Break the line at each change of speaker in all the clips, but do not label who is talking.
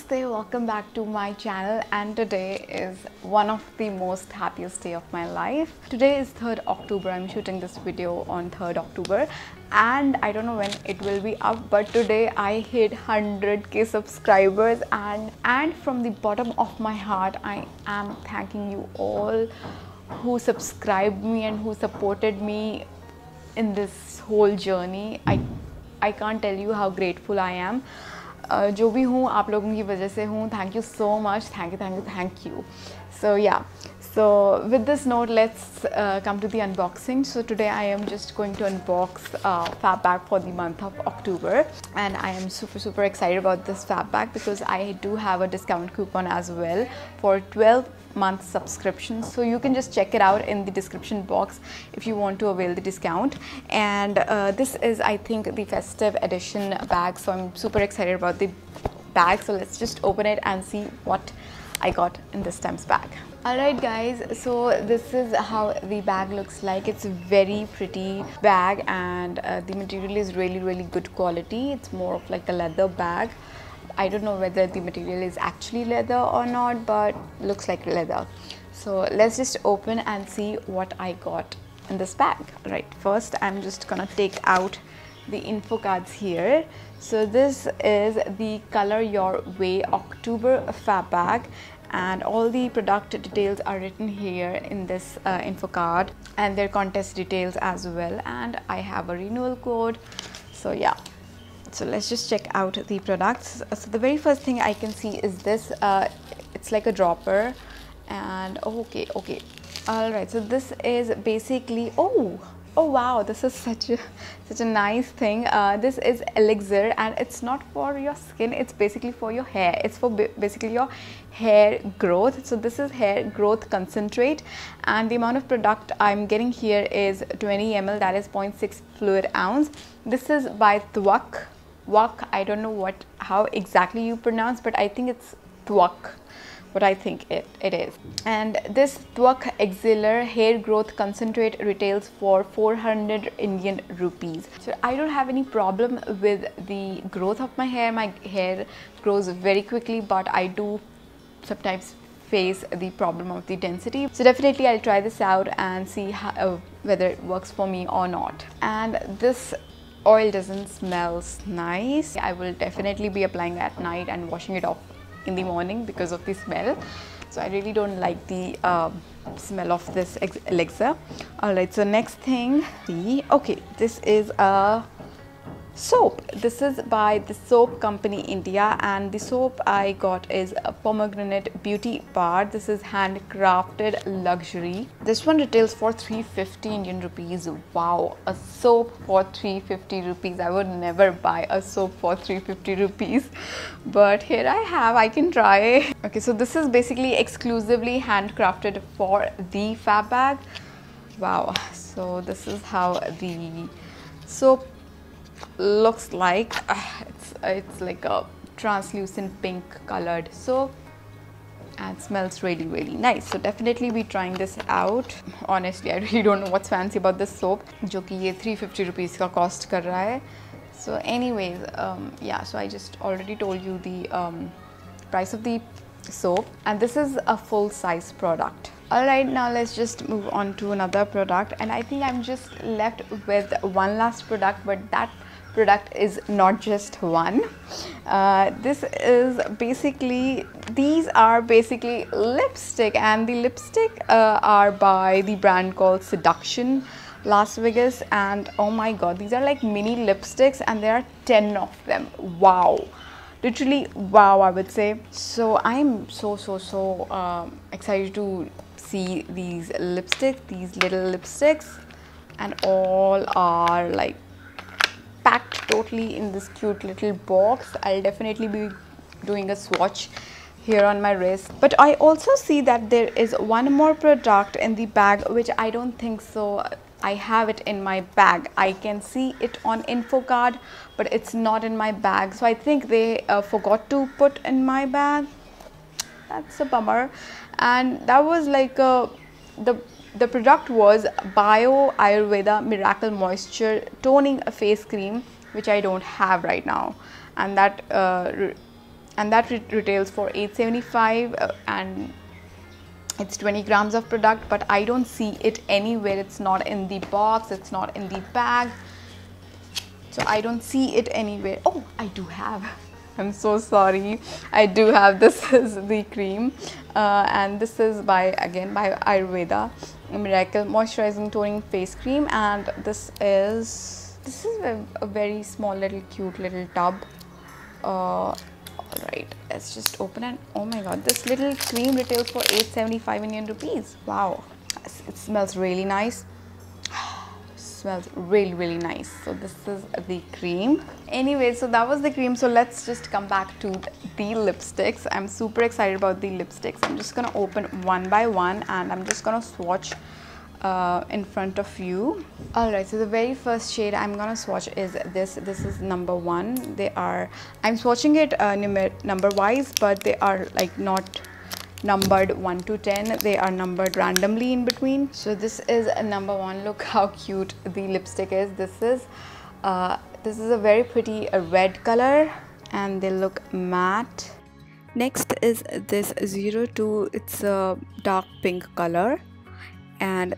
Namaste, welcome back to my channel, and today is one of the most happiest day of my life. Today is 3rd October. I'm shooting this video on 3rd October and I don't know when it will be up, but today I hit 100k subscribers and from the bottom of my heart I am thanking you all who subscribed me and who supported me in this whole journey. I can't tell you how grateful I am. जो भी हूँ आप लोगों की वजह से हूँ. Thank you so much. Thank you. So yeah, so with this note, let's come to the unboxing. So today I am just going to unbox fab bag for the month of October, and I am super excited about this fab bag because I do have a discount coupon as well for 12-month subscription, so you can just check it out in the description box if you want to avail the discount. And this is, I think, the festive edition bag, so I'm super excited about the bag. So let's just open it and see what I got in this time's bag. Alright guys, so this is how the bag looks like. It's a very pretty bag, and the material is really good quality. It's more of like a leather bag. I don't know whether the material is actually leather or not, but looks like leather. So let's just open and see what I got in this bag. Right, first I'm just gonna take out the info cards here. So this is the Color Your Way October fab bag, and all the product details are written here in this info card, and their contest details as well, and I have a renewal code. So yeah, so let's just check out the products. So the very first thing I can see is this. It's like a dropper, and okay, all right. So this is basically, oh wow, this is such a nice thing. This is elixir, and it's not for your skin, it's basically for your hair. It's for basically your hair growth. So this is hair growth concentrate, and the amount of product I'm getting here is 20 ml, that is 0.6 fluid ounce. This is by Thwak. I don't know how exactly you pronounce, but I think it's Thwak, what I think it is. And this Thwak Exceller Hair Growth Concentrate retails for 400 Indian rupees. So I don't have any problem with the growth of my hair. My hair grows very quickly, but I do sometimes face the problem of the density. So definitely I'll try this out and see whether it works for me or not. And this oil doesn't smell nice. I will definitely be applying at night and washing it off in the morning because of the smell. So I really don't like the smell of this elixir. Alright, so next thing, okay, this is a soap. This is by the soap company India, and the soap I got is a pomegranate beauty bar. This is handcrafted luxury. This one retails for 350 Indian rupees. Wow, a soap for 350 rupees. I would never buy a soap for 350 rupees, but here I can try. Okay, so this is basically exclusively handcrafted for the fab bag. Wow, so this is how the soap looks like. It's like a translucent pink colored soap and smells really nice. So definitely be trying this out. Honestly, I really don't know what's fancy about this soap, जो कि ये 350 rupees का cost कर रहा है. So anyways, yeah, so I just already told you the price of the soap, and this is a full size product. Alright, now let's just move on to another product, and I think I'm just left with one last product, but that product is not just one. This is basically, these are basically lipstick, and the lipstick are by the brand called Seduction, Las Vegas, and oh my god, these are like mini lipsticks, and there are 10 of them. Wow, literally wow, I would say. So I'm so excited to see these lipsticks, these little lipsticks, and all are like packed totally in this cute little box. I'll definitely be doing a swatch here on my wrist. But I also see that there is one more product in the bag, which I don't think so I have it in my bag. I can see it on info card, but it's not in my bag. So I think they forgot to put in my bag. That's a bummer. And that was like the product was Bio Ayurveda Miracle Moisture Toning Face Cream, which I don't have right now, and that and that retails for 875 and it's 20 grams of product, but I don't see it anywhere. It's not in the box, it's not in the bag, so I don't see it anywhere. Oh, I do have. I'm so sorry. I do have. This is the cream, and this is by Ayurveda Miracle Moisturizing Toning Face Cream, and this is a very small little cute little tub. Alright, let's just open it. Oh my god, this little cream retails for 875 Indian rupees. Wow, it smells really nice. Smells really nice. So this is the cream. Anyway, so that was the cream. So let's just come back to the lipsticks. I'm super excited about the lipsticks. I'm just gonna open one by one and I'm just gonna swatch in front of you. Alright, so the very first shade I'm gonna swatch is this. This is number 1. I'm swatching it number wise, but they are like not numbered 1 to 10. They are numbered randomly in between. So this is number 1. Look how cute the lipstick is. This is a very pretty red color and they look matte. Next is this 02. It's a dark pink color, and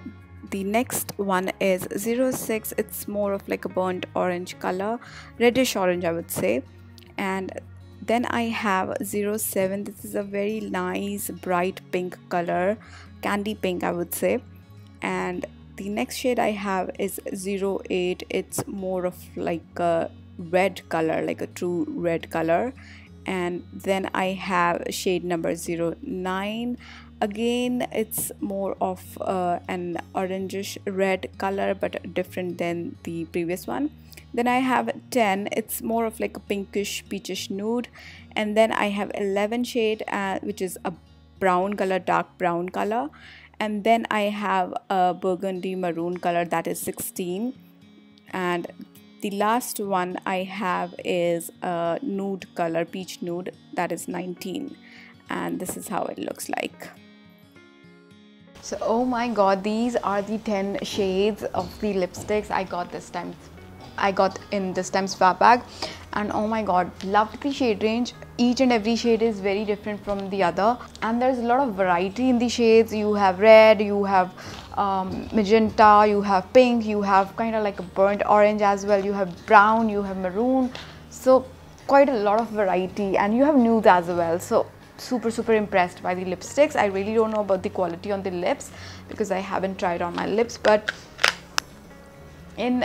the next one is 06. It's more of like a burnt orange color, reddish orange I would say. And then I have 07. This is a very nice bright pink color, candy pink I would say. And the next shade I have is 08. It's more of like a red color, like a true red color. And then I have shade number 09. Again, it's more of an orangish red color, but different than the previous one. Then I have 10. It's more of like a pinkish peachish nude. And then I have 11 shade, which is a brown color, dark brown color. And then I have a burgundy maroon color, that is 16. And the last one I have is a nude color, peach nude, that is 19. And this is how it looks like. So oh my god, these are the 10 shades of the lipsticks I got in this time's swap bag. And oh my god, loved the shade range. Each and every shade is very different from the other, and there's a lot of variety in the shades. You have red, you have magenta, you have pink, you have kind of like a burnt orange as well, you have brown, you have maroon. So quite a lot of variety, and you have nudes as well. So super impressed by the lipsticks. I really don't know about the quality on the lips because I haven't tried on my lips, but with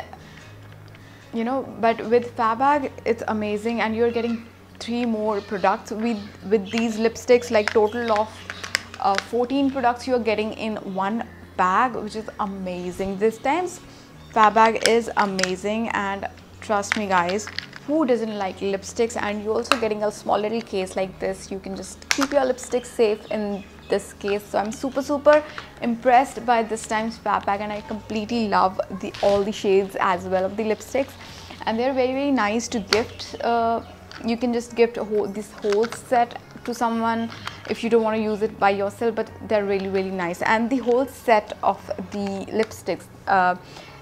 Fabag it's amazing, and you're getting 3 more products with these lipsticks, like total of 14 products you're getting in one bag, which is amazing. This time's Fabag is amazing, and trust me guys, who doesn't like lipsticks? And you're also getting a small little case like this. You can just keep your lipsticks safe in this case. So I'm super impressed by this time's swap bag, and I completely love all the shades as well of the lipsticks, and they're very nice to gift. You can just gift this whole set to someone if you don't want to use it by yourself, but they're really nice. And the whole set of the lipsticks,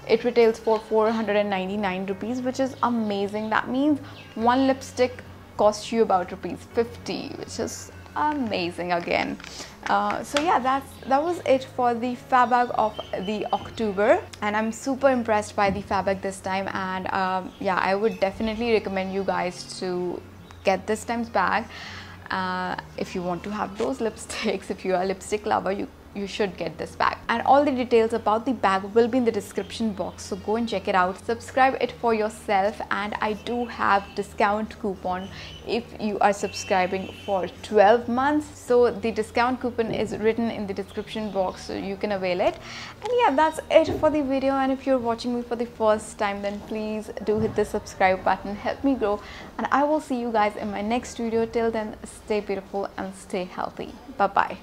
it retails for 499 rupees, which is amazing. That means one lipstick costs you about rupees 50, which is amazing again. So yeah, that was it for the fab bag of the October, and I'm super impressed by the fab bag this time. And yeah, I would definitely recommend you guys to get this time's bag if you want to have those lipsticks. If you are a lipstick lover, you should get this bag, and all the details about the bag will be in the description box, so go and check it out. Subscribe it for yourself, and I do have discount coupon if you are subscribing for 12 months. So the discount coupon is written in the description box, so you can avail it. And yeah, that's it for the video. And if you're watching me for the first time, then please do hit the subscribe button, help me grow, and I will see you guys in my next video. Till then, stay beautiful and stay healthy. Bye bye.